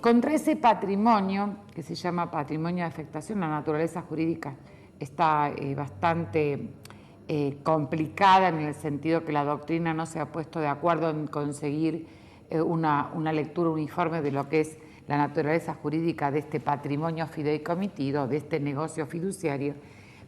Contra ese patrimonio, que se llama patrimonio de afectación, la naturaleza jurídica está bastante complicada en el sentido que la doctrina no se ha puesto de acuerdo en conseguir una lectura uniforme de lo que es la naturaleza jurídica de este patrimonio fideicomitido, de este negocio fiduciario,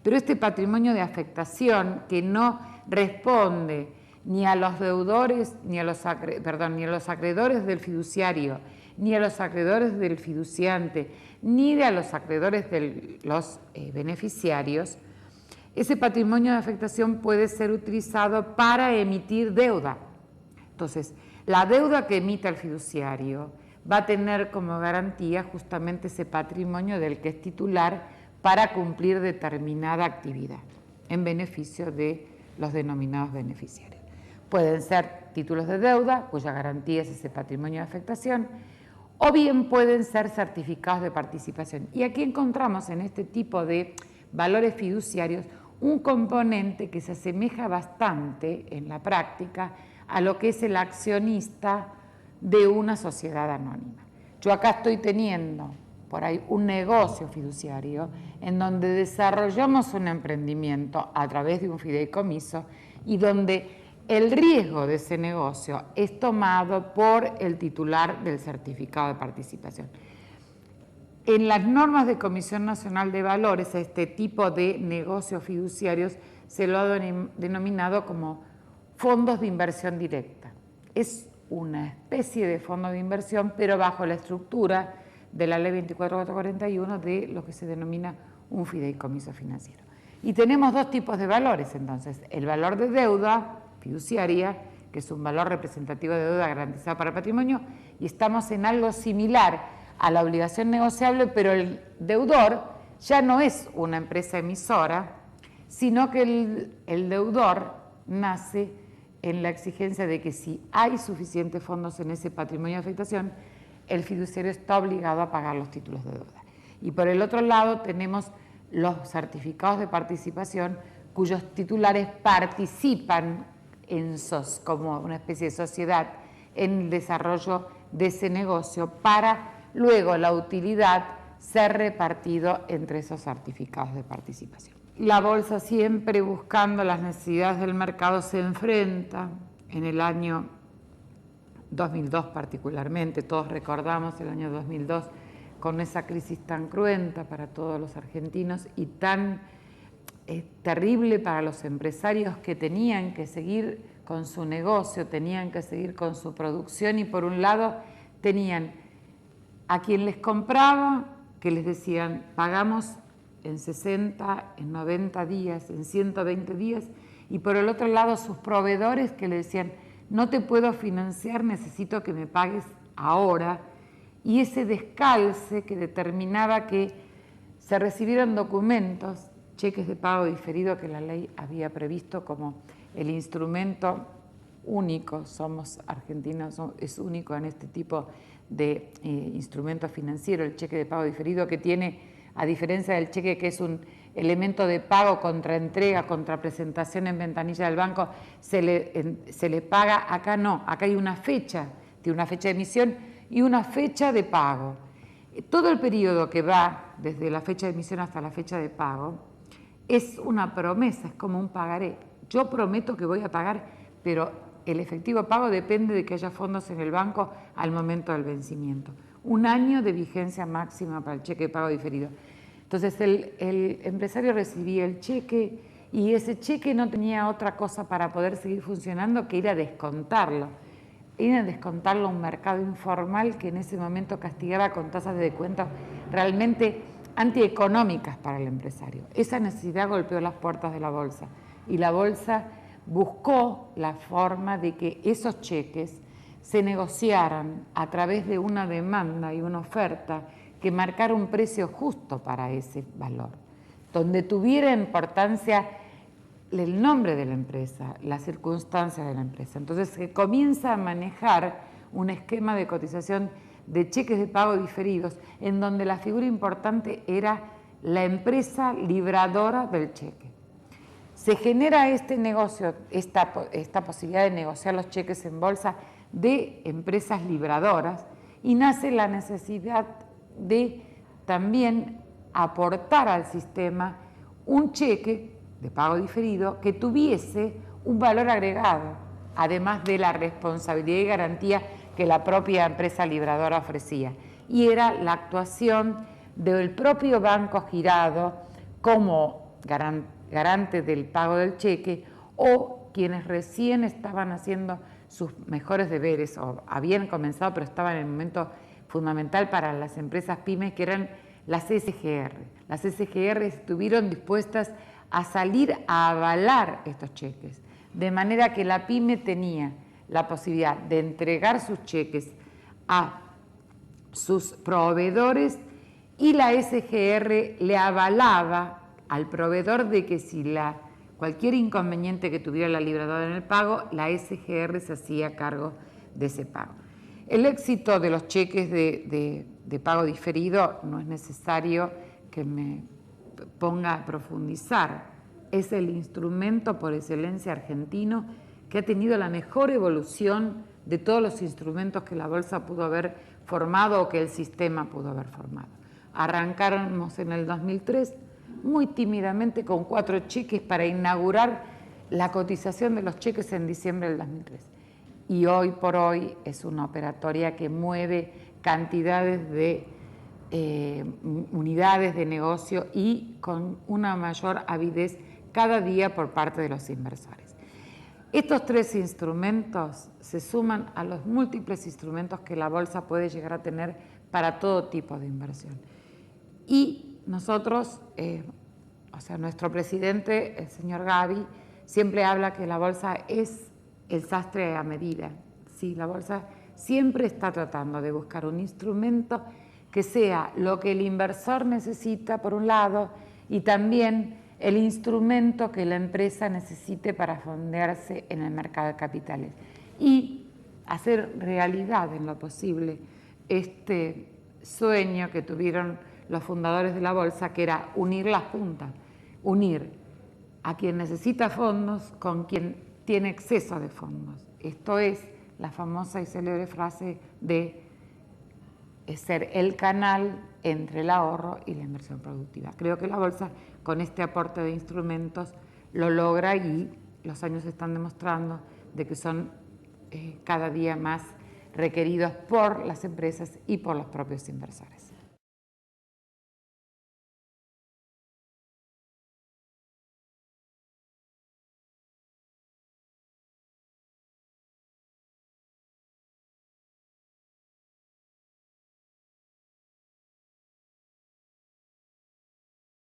pero este patrimonio de afectación que no responde ni a los deudores, ni a los acreedores del fiduciario, ni a los acreedores del fiduciante, ni a los acreedores de los beneficiarios, ese patrimonio de afectación puede ser utilizado para emitir deuda. Entonces, la deuda que emita el fiduciario va a tener como garantía justamente ese patrimonio del que es titular para cumplir determinada actividad en beneficio de los denominados beneficiarios. Pueden ser títulos de deuda, cuya garantía es ese patrimonio de afectación, o bien pueden ser certificados de participación. Y aquí encontramos en este tipo de valores fiduciarios un componente que se asemeja bastante en la práctica a lo que es el accionista de una sociedad anónima. Yo acá estoy teniendo por ahí un negocio fiduciario en donde desarrollamos un emprendimiento a través de un fideicomiso y donde el riesgo de ese negocio es tomado por el titular del certificado de participación. En las normas de Comisión Nacional de Valores, a este tipo de negocios fiduciarios se lo ha denominado como fondos de inversión directa. Es una especie de fondo de inversión, pero bajo la estructura de la Ley 24.441 de lo que se denomina un fideicomiso financiero. Y tenemos dos tipos de valores, entonces, el valor de deuda fiduciaria, que es un valor representativo de deuda garantizada para el patrimonio, y estamos en algo similar a la obligación negociable, pero el deudor ya no es una empresa emisora, sino que el deudor nace en la exigencia de que si hay suficientes fondos en ese patrimonio de afectación, el fiduciario está obligado a pagar los títulos de deuda. Y por el otro lado tenemos los certificados de participación cuyos titulares participan como una especie de sociedad en el desarrollo de ese negocio para luego la utilidad ser repartido entre esos certificados de participación. La bolsa, siempre buscando las necesidades del mercado, se enfrenta en el año 2002 particularmente, todos recordamos el año 2002 con esa crisis tan cruenta para todos los argentinos y tan terrible para los empresarios que tenían que seguir con su negocio, tenían que seguir con su producción y por un lado tenían a quien les compraba que les decían pagamos en 60, en 90 días, en 120 días y por el otro lado sus proveedores que le decían no te puedo financiar, necesito que me pagues ahora y ese descalce que determinaba que se recibieran documentos, cheques de pago diferido que la ley había previsto como el instrumento único, somos argentinos, es único en este tipo de instrumento financiero, el cheque de pago diferido que tiene, a diferencia del cheque que es un elemento de pago contra entrega, contra presentación en ventanilla del banco, se le paga, acá no, acá hay una fecha, tiene una fecha de emisión y una fecha de pago. Todo el periodo que va desde la fecha de emisión hasta la fecha de pago es una promesa, es como un pagaré. Yo prometo que voy a pagar, pero el efectivo pago depende de que haya fondos en el banco al momento del vencimiento. Un año de vigencia máxima para el cheque de pago diferido. Entonces el empresario recibía el cheque y ese cheque no tenía otra cosa para poder seguir funcionando que ir a descontarlo. Ir a descontarlo a un mercado informal que en ese momento castigaba con tasas de descuento realmente antieconómicas para el empresario. Esa necesidad golpeó las puertas de la bolsa y la bolsa buscó la forma de que esos cheques se negociaran a través de una demanda y una oferta que marcara un precio justo para ese valor, donde tuviera importancia el nombre de la empresa, las circunstancias de la empresa. Entonces se comienza a manejar un esquema de cotización de cheques de pago diferidos en donde la figura importante era la empresa libradora del cheque. Se genera este negocio, esta posibilidad de negociar los cheques en bolsa de empresas libradoras y nace la necesidad de también aportar al sistema un cheque de pago diferido que tuviese un valor agregado, además de la responsabilidad y garantía que la propia empresa libradora ofrecía. Y era la actuación del propio banco girado como garante del pago del cheque, o quienes recién estaban haciendo sus mejores deberes o habían comenzado pero estaban en el momento fundamental para las empresas pymes, que eran las SGR. Las SGR estuvieron dispuestas a salir a avalar estos cheques, de manera que la pyme tenía la posibilidad de entregar sus cheques a sus proveedores y la SGR le avalaba al proveedor de que si cualquier inconveniente que tuviera la libradora en el pago, la SGR se hacía cargo de ese pago. El éxito de los cheques de pago diferido no es necesario que me ponga a profundizar. Es el instrumento por excelencia argentino que ha tenido la mejor evolución de todos los instrumentos que la bolsa pudo haber formado o que el sistema pudo haber formado. Arrancamos en el 2003 muy tímidamente con 4 cheques para inaugurar la cotización de los cheques en diciembre del 2003. Y hoy por hoy es una operatoria que mueve cantidades de unidades de negocio y con una mayor avidez cada día por parte de los inversores. Estos 3 instrumentos se suman a los múltiples instrumentos que la bolsa puede llegar a tener para todo tipo de inversión. Y nosotros, nuestro presidente, el señor Gavi, siempre habla que la bolsa es el sastre a medida. Sí, la bolsa siempre está tratando de buscar un instrumento que sea lo que el inversor necesita, por un lado, y también el instrumento que la empresa necesite para fondearse en el mercado de capitales. Y hacer realidad en lo posible este sueño que tuvieron los fundadores de la bolsa, que era unir las puntas, unir a quien necesita fondos con quien tiene exceso de fondos. Esto es la famosa y célebre frase de ser el canal entre el ahorro y la inversión productiva. Creo que la bolsa, con este aporte de instrumentos, lo logra, y los años están demostrando de que son cada día más requeridos por las empresas y por los propios inversores.